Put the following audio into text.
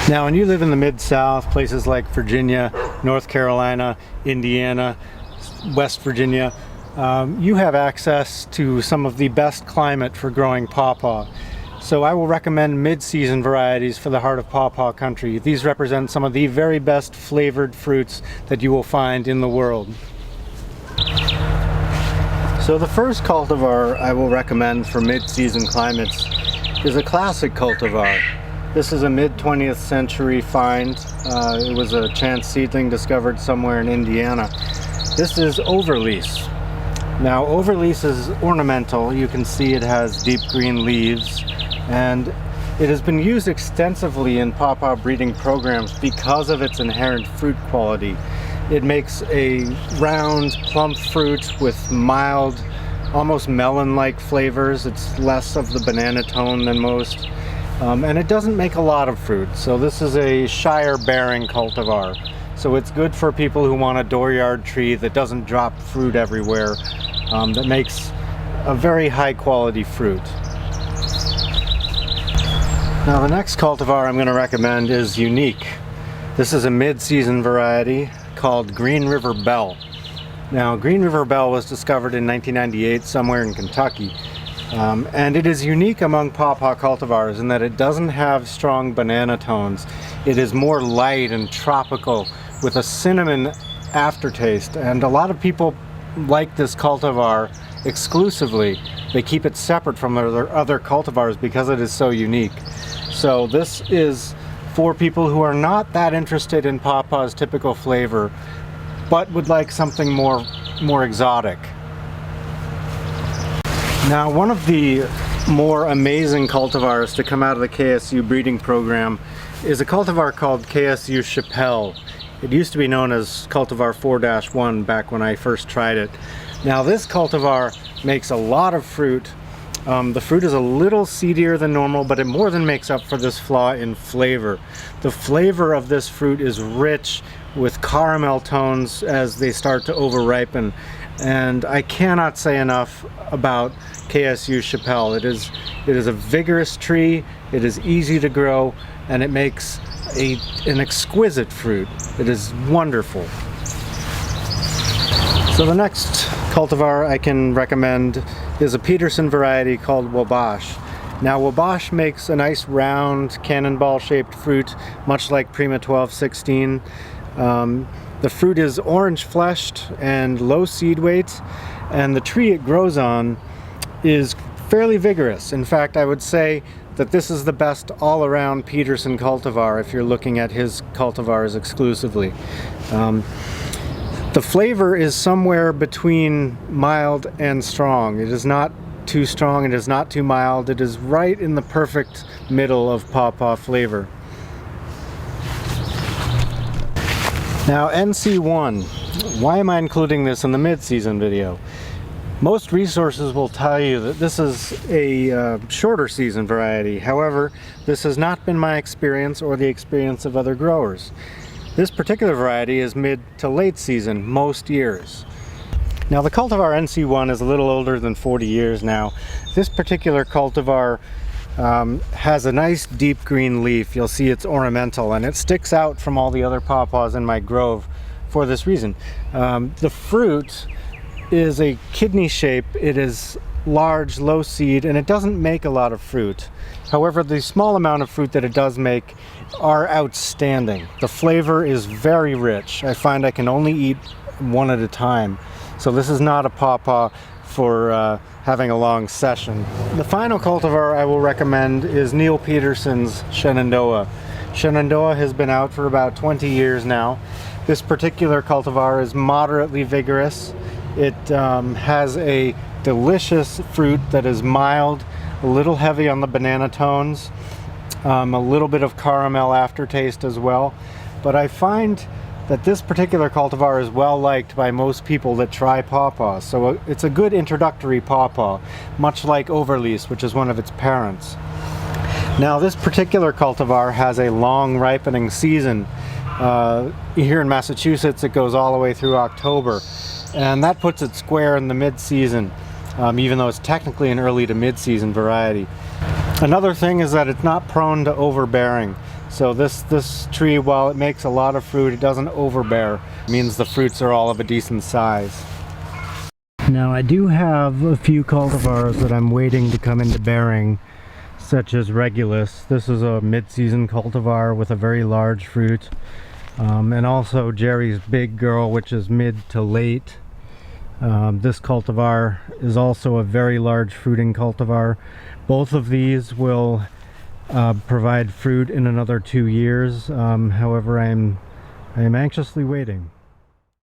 Now, when you live in the Mid-South, places like Virginia, North Carolina, Indiana, West Virginia, you have access to some of the best climate for growing pawpaw. So I will recommend mid-season varieties for the heart of pawpaw country. These represent some of the very best flavored fruits that you will find in the world. So the first cultivar I will recommend for mid-season climates is a classic cultivar. This is a mid-20th century find. It was a chance seedling discovered somewhere in Indiana. This is Overlease. Now, Overlease is ornamental. You can see it has deep green leaves, and it has been used extensively in pawpaw breeding programs because of its inherent fruit quality. It makes a round, plump fruit with mild, almost melon-like flavors. It's less of the banana tone than most. And it doesn't make a lot of fruit, so this is a shire bearing cultivar. So it's good for people who want a dooryard tree that doesn't drop fruit everywhere, that makes a very high quality fruit. Now the next cultivar I'm going to recommend is unique. This is a mid-season variety called Green River Belle. Now, Green River Belle was discovered in 1998 somewhere in Kentucky. And it is unique among pawpaw cultivars in that it doesn't have strong banana tones. It is more light and tropical with a cinnamon aftertaste, and a lot of people like this cultivar exclusively. They keep it separate from their other cultivars because it is so unique. So this is for people who are not that interested in pawpaw's typical flavor but would like something more exotic. Now, one of the more amazing cultivars to come out of the KSU breeding program is a cultivar called KSU Chapelle. It used to be known as cultivar 4-1 back when I first tried it. Now, this cultivar makes a lot of fruit. The fruit is a little seedier than normal, but it more than makes up for this flaw in flavor. The flavor of this fruit is rich with caramel tones as they start to over-ripen. And I cannot say enough about KSU Chapelle. It is a vigorous tree, it is easy to grow, and it makes an exquisite fruit. It is wonderful. So the next cultivar I can recommend is a Peterson variety called Wabash. Now, Wabash makes a nice round cannonball shaped fruit, much like Prima 1216. The fruit is orange fleshed and low seed weight, and the tree it grows on is fairly vigorous. In fact, I would say that this is the best all-around Peterson cultivar if you're looking at his cultivars exclusively. The flavor is somewhere between mild and strong. It is not too strong, it is not too mild. It is right in the perfect middle of pawpaw flavor. Now, NC1, why am I including this in the mid-season video? Most resources will tell you that this is a shorter season variety. However, this has not been my experience or the experience of other growers. This particular variety is mid to late season most years. Now, the cultivar NC1 is a little older than 40 years now. This particular cultivar has a nice deep green leaf. You'll see it's ornamental, and it sticks out from all the other pawpaws in my grove for this reason. The fruit is a kidney shape. It is large, low seed, and it doesn't make a lot of fruit. However, the small amount of fruit that it does make are outstanding. The flavor is very rich. I find I can only eat one at a time. So this is not a pawpaw for having a long session. The final cultivar I will recommend is Neil Peterson's Shenandoah. Shenandoah has been out for about 20 years now. This particular cultivar is moderately vigorous. It has a delicious fruit that is mild, a little heavy on the banana tones, a little bit of caramel aftertaste as well. But I find that this particular cultivar is well liked by most people that try pawpaws. So it's a good introductory pawpaw, much like Overlease, which is one of its parents. Now, this particular cultivar has a long ripening season. Here in Massachusetts, it goes all the way through October, and that puts it square in the mid-season, even though it's technically an early to mid-season variety. Another thing is that it's not prone to overbearing. So this tree, while it makes a lot of fruit, it doesn't overbear. It means the fruits are all of a decent size. Now I do have a few cultivars that I'm waiting to come into bearing, such as Regulus. This is a mid-season cultivar with a very large fruit. And also Jerry's Big Girl, which is mid to late. This cultivar is also a very large fruiting cultivar. Both of these will provide fruit in another 2 years. However, I am anxiously waiting.